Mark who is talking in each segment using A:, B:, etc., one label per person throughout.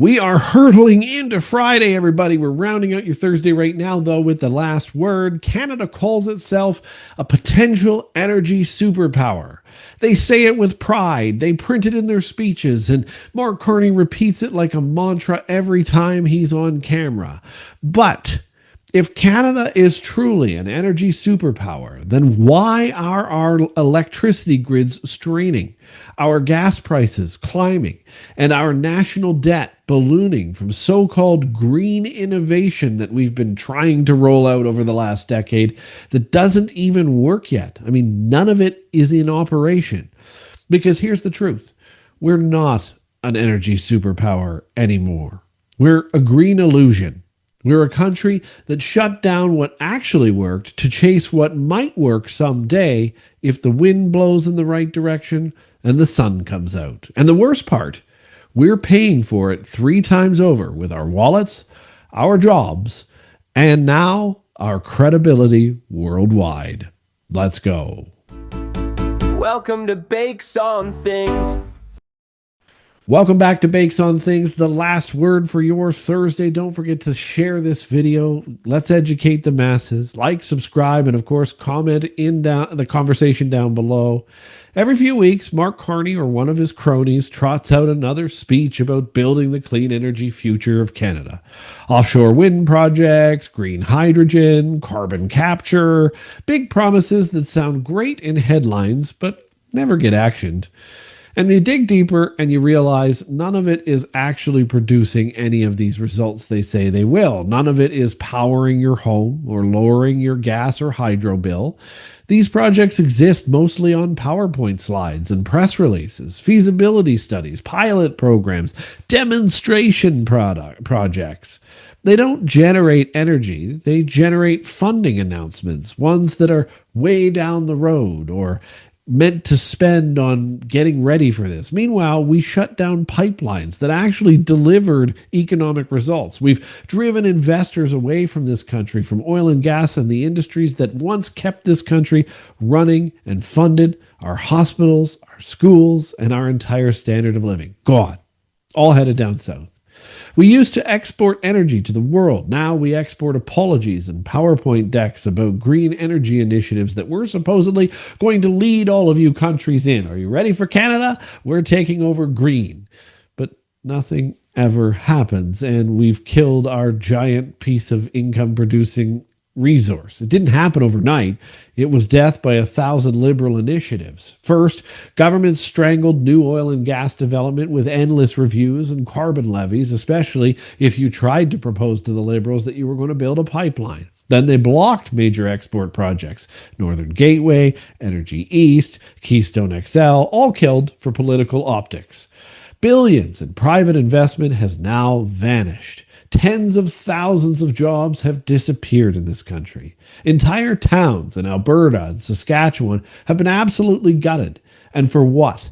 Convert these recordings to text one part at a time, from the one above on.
A: We are hurtling into Friday, everybody. We're rounding out your Thursday right now, though, with the last word. Canada calls itself a potential energy superpower. They say it with pride. They print it in their speeches, and Mark Carney repeats it like a mantra every time he's on camera. But if Canada is truly an energy superpower, then why are our electricity grids straining, our gas prices climbing, and our national debt ballooning from so-called green innovation that we've been trying to roll out over the last decade that doesn't even work yet? I mean, none of it is in operation. Because here's the truth. We're not an energy superpower anymore. We're a green illusion. We're a country that shut down what actually worked to chase what might work someday if the wind blows in the right direction and the sun comes out. And the worst part, we're paying for it 3 times over with our wallets, our jobs, and now our credibility worldwide. Let's go.
B: Welcome to Bakes on Things.
A: Welcome back to Bakes on Things, the last word for your Thursday. Don't forget to share this video. Let's educate the masses. Like, subscribe, and of course, comment in the conversation down below. Every few weeks, Mark Carney or one of his cronies trots out another speech about building the clean energy future of Canada. Offshore wind projects, green hydrogen, carbon capture, big promises that sound great in headlines, but never get actioned. And you dig deeper and you realize none of it is actually producing any of these results they say they will. None of it is powering your home or lowering your gas or hydro bill. These projects exist mostly on PowerPoint slides and press releases, feasibility studies, pilot programs, demonstration projects. They don't generate energy. They generate funding announcements, ones that are way down the road or meant to spend on getting ready for this. Meanwhile, we shut down pipelines that actually delivered economic results. We've driven investors away from this country, from oil and gas and the industries that once kept this country running and funded our hospitals, our schools, and our entire standard of living. Gone. All headed down south. We used to export energy to the world. Now we export apologies and PowerPoint decks about green energy initiatives that we're supposedly going to lead all of you countries in. Are you ready for Canada? We're taking over green. But nothing ever happens, and we've killed our giant piece of income-producing resource. It didn't happen overnight. It was death by 1,000 liberal initiatives. First, governments strangled new oil and gas development with endless reviews and carbon levies, especially if you tried to propose to the liberals that you were going to build a pipeline. Then they blocked major export projects. Northern Gateway, Energy East, Keystone XL, all killed for political optics. Billions in private investment has now vanished. Tens of thousands of jobs have disappeared in this country. Entire towns in Alberta and Saskatchewan have been absolutely gutted. And for what?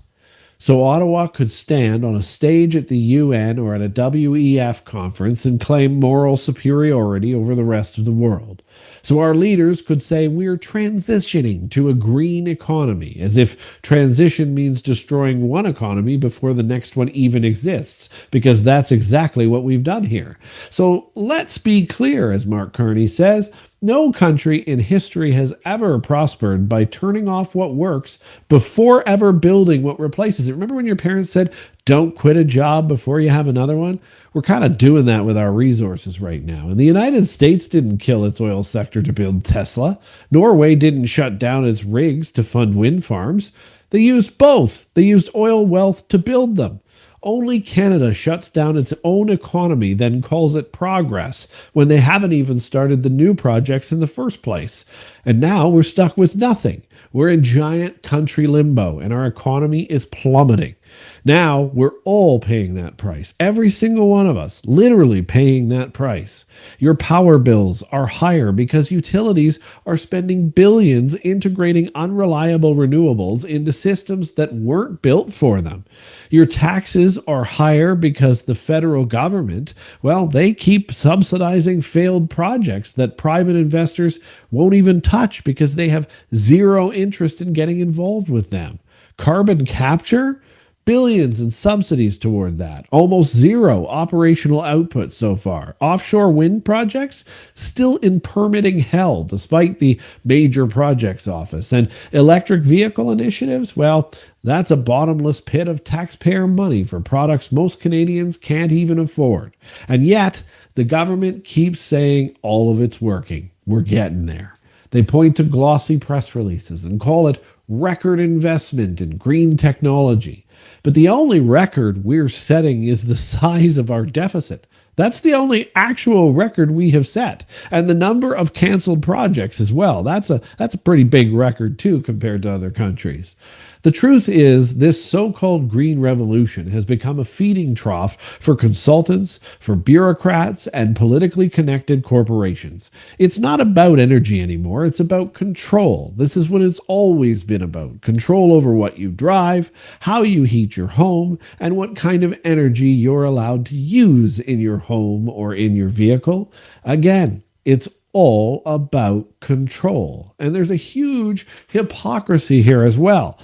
A: So Ottawa could stand on a stage at the UN or at a WEF conference and claim moral superiority over the rest of the world. So our leaders could say we're transitioning to a green economy, as if transition means destroying one economy before the next one even exists, because that's exactly what we've done here. So let's be clear, as Mark Carney says, no country in history has ever prospered by turning off what works before ever building what replaces it. Remember when your parents said, don't quit a job before you have another one? We're kind of doing that with our resources right now. And the United States didn't kill its oil sector to build Tesla. Norway didn't shut down its rigs to fund wind farms. They used both. They used oil wealth to build them. Only Canada shuts down its own economy, then calls it progress, when they haven't even started the new projects in the first place. And now we're stuck with nothing. We're in giant country limbo, and our economy is plummeting. Now we're all paying that price. Every single one of us, literally paying that price. Your power bills are higher because utilities are spending billions integrating unreliable renewables into systems that weren't built for them. Your taxes are higher because the federal government, well, they keep subsidizing failed projects that private investors won't even touch because they have zero interest in getting involved with them. Carbon capture? billions in subsidies toward that. Almost zero operational output so far. Offshore wind projects still in permitting hell despite the major projects office. And electric vehicle initiatives, well, that's a bottomless pit of taxpayer money for products most Canadians can't even afford. And yet, the government keeps saying all of it's working. We're getting there. They point to glossy press releases and call it record investment in green technology. But the only record we're setting is the size of our deficit. That's the only actual record we have set. And the number of canceled projects as well. That's a pretty big record too compared to other countries. The truth is, this so-called green revolution has become a feeding trough for consultants, for bureaucrats, and politically connected corporations. It's not about energy anymore, it's about control. This is what it's always been about. Control over what you drive, how you heat your home, and what kind of energy you're allowed to use in your home or in your vehicle. Again, it's all about control. And there's a huge hypocrisy here as well.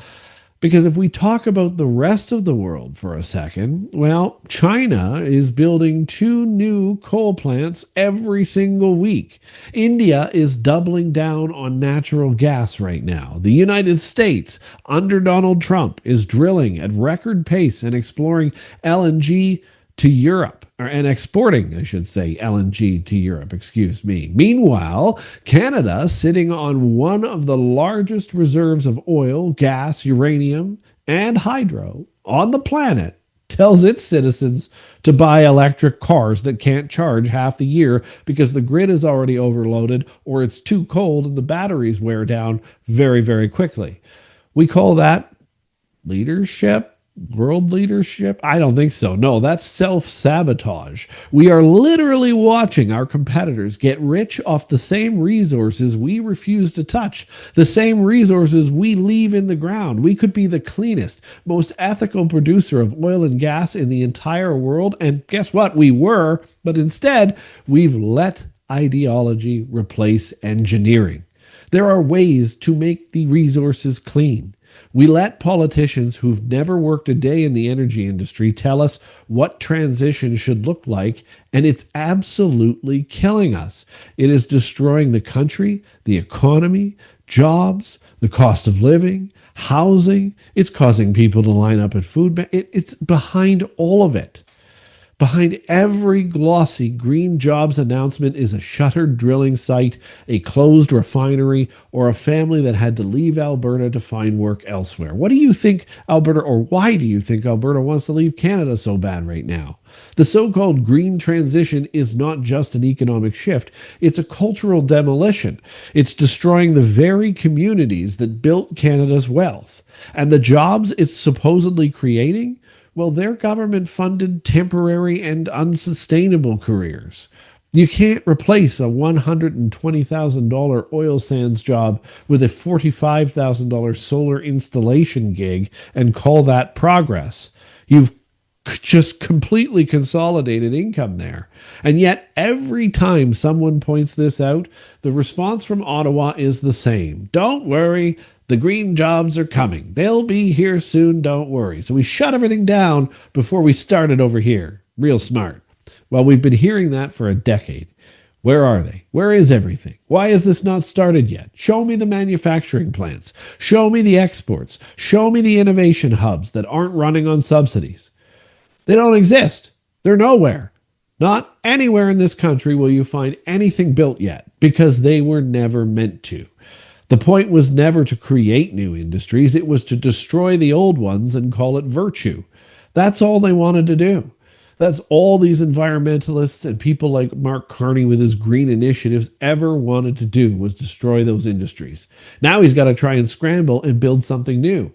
A: Because if we talk about the rest of the world for a second, well, China is building 2 new coal plants every single week. India is doubling down on natural gas right now. The United States, under Donald Trump, is drilling at record pace and exploring LNG to Europe. And exporting, I should say, LNG to Europe, excuse me. Meanwhile, Canada, sitting on one of the largest reserves of oil, gas, uranium, and hydro on the planet, tells its citizens to buy electric cars that can't charge half the year because the grid is already overloaded or it's too cold and the batteries wear down very, very quickly. We call that leadership. World leadership? I don't think so. No, that's self-sabotage. We are literally watching our competitors get rich off the same resources we refuse to touch, the same resources we leave in the ground. We could be the cleanest, most ethical producer of oil and gas in the entire world, and guess what? We were, but instead, we've let ideology replace engineering. There are ways to make the resources clean. We let politicians who've never worked a day in the energy industry tell us what transition should look like, and it's absolutely killing us. It is destroying the country, the economy, jobs, the cost of living, housing. It's causing people to line up at food banks. It's behind all of it. Behind every glossy green jobs announcement is a shuttered drilling site, a closed refinery, or a family that had to leave Alberta to find work elsewhere. What do you think Alberta, or why do you think Alberta wants to leave Canada so bad right now? The so-called green transition is not just an economic shift, it's a cultural demolition. It's destroying the very communities that built Canada's wealth. And the jobs it's supposedly creating, well, they're government-funded, temporary, and unsustainable careers. You can't replace a $120,000 oil sands job with a $45,000 solar installation gig and call that progress. You've just completely consolidated income there. And yet, every time someone points this out, the response from Ottawa is the same. Don't worry. The green jobs are coming. They'll be here soon, don't worry. So we shut everything down before we started over here. Real smart. Well, we've been hearing that for a decade. Where are they? Where is everything? Why is this not started yet? Show me the manufacturing plants. Show me the exports. Show me the innovation hubs that aren't running on subsidies. They don't exist. They're nowhere. Not anywhere in this country will you find anything built yet because they were never meant to. The point was never to create new industries, it was to destroy the old ones and call it virtue. That's all they wanted to do. That's all these environmentalists and people like Mark Carney with his green initiatives ever wanted to do was destroy those industries. Now he's got to try and scramble and build something new.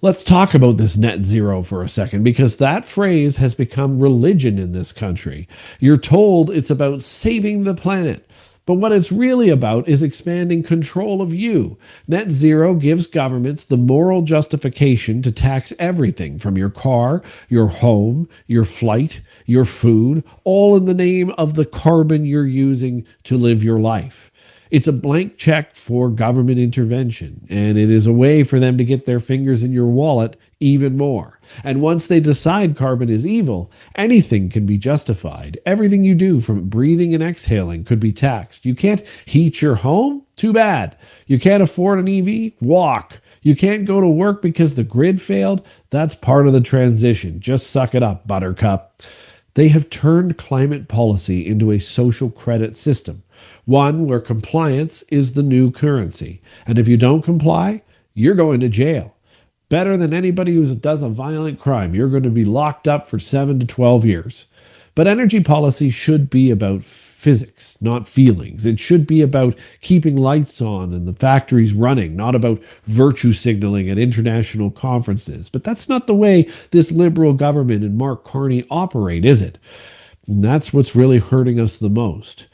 A: Let's talk about this net zero for a second, because that phrase has become religion in this country. You're told it's about saving the planet. But what it's really about is expanding control of you. Net zero gives governments the moral justification to tax everything from your car, your home, your flight, your food, all in the name of the carbon you're using to live your life. It's a blank check for government intervention, and it is a way for them to get their fingers in your wallet even more. And once they decide carbon is evil, anything can be justified. Everything you do, from breathing and exhaling, could be taxed. You can't heat your home? Too bad. You can't afford an EV? Walk. You can't go to work because the grid failed? That's part of the transition. Just suck it up, buttercup. They have turned climate policy into a social credit system, one where compliance is the new currency. And if you don't comply, you're going to jail. Better than anybody who does a violent crime. You're going to be locked up for 7 to 12 years. But energy policy should be about physics, not feelings. It should be about keeping lights on and the factories running, not about virtue signaling at international conferences. But that's not the way this Liberal government and Mark Carney operate, is it? And that's what's really hurting us the most.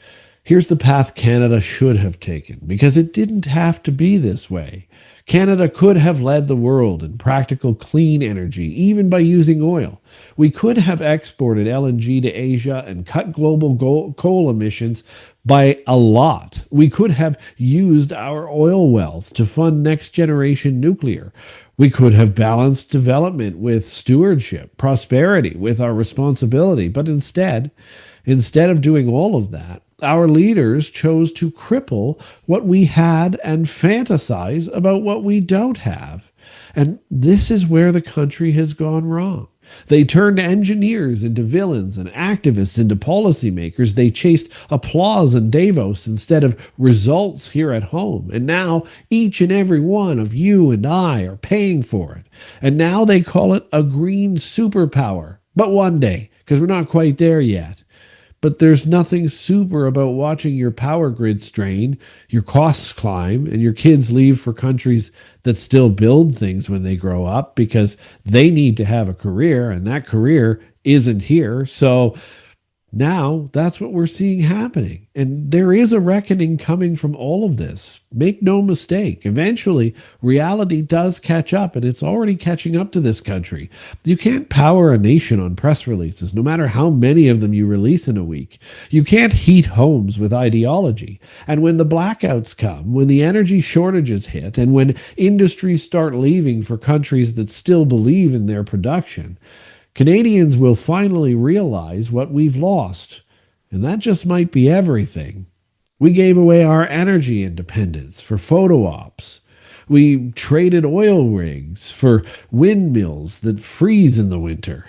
A: Here's the path Canada should have taken, because it didn't have to be this way. Canada could have led the world in practical clean energy, even by using oil. We could have exported LNG to Asia and cut global coal emissions by a lot. We could have used our oil wealth to fund next generation nuclear. We could have balanced development with stewardship, prosperity with our responsibility. But instead of doing all of that, our leaders chose to cripple what we had and fantasize about what we don't have. And this is where the country has gone wrong. They turned engineers into villains and activists into policymakers. They chased applause in Davos instead of results here at home. And now each and every one of you and I are paying for it. And now they call it a green superpower. But one day, because we're not quite there yet. But there's nothing super about watching your power grid strain, your costs climb, and your kids leave for countries that still build things when they grow up because they need to have a career, and that career isn't here. So now that's what we're seeing happening. And there is a reckoning coming from all of this. Make no mistake. Eventually, reality does catch up, and it's already catching up to this country. You can't power a nation on press releases, no matter how many of them you release in a week. You can't heat homes with ideology. And when the blackouts come, when the energy shortages hit, and when industries start leaving for countries that still believe in their production, Canadians will finally realize what we've lost, and that just might be everything. We gave away our energy independence for photo ops. We traded oil rigs for windmills that freeze in the winter.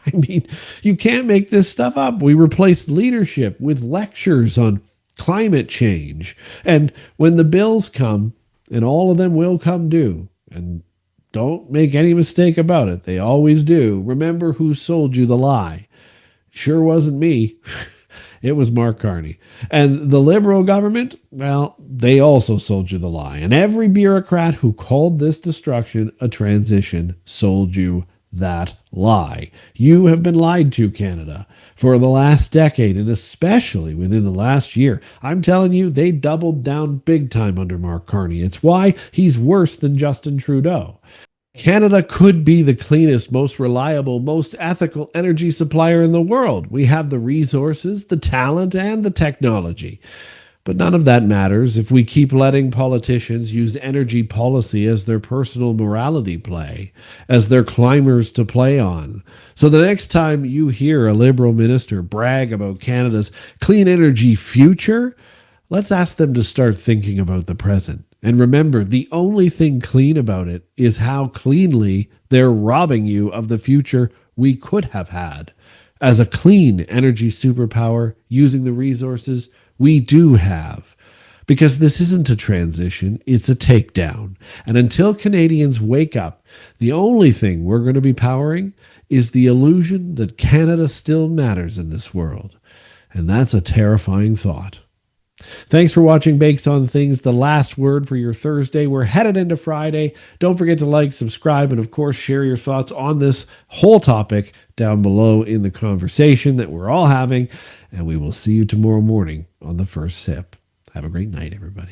A: I mean, you can't make this stuff up. We replaced leadership with lectures on climate change. And when the bills come, and all of them will come due, and don't make any mistake about it, they always do. Remember who sold you the lie. Sure wasn't me. It was Mark Carney. And the Liberal government, well, they also sold you the lie. And every bureaucrat who called this destruction a transition sold you that lie. You have been lied to, Canada, for the last decade, and especially within the last year. I'm telling you, they doubled down big time under Mark Carney. It's why he's worse than Justin Trudeau. Canada could be the cleanest, most reliable, most ethical energy supplier in the world. We have the resources, the talent, and the technology. But none of that matters if we keep letting politicians use energy policy as their personal morality play, as their climbers to play on. So the next time you hear a Liberal minister brag about Canada's clean energy future, let's ask them to start thinking about the present. And remember, the only thing clean about it is how cleanly they're robbing you of the future we could have had. As a clean energy superpower, using the resources we do have. Because this isn't a transition, it's a takedown. And until Canadians wake up, the only thing we're going to be powering is the illusion that Canada still matters in this world. And that's a terrifying thought. Thanks for watching Bakes on Things, the last word for your Thursday. We're headed into Friday. Don't forget to like, subscribe, and of course, share your thoughts on this whole topic down below in the conversation that we're all having. And we will see you tomorrow morning on The First Sip. Have a great night, everybody.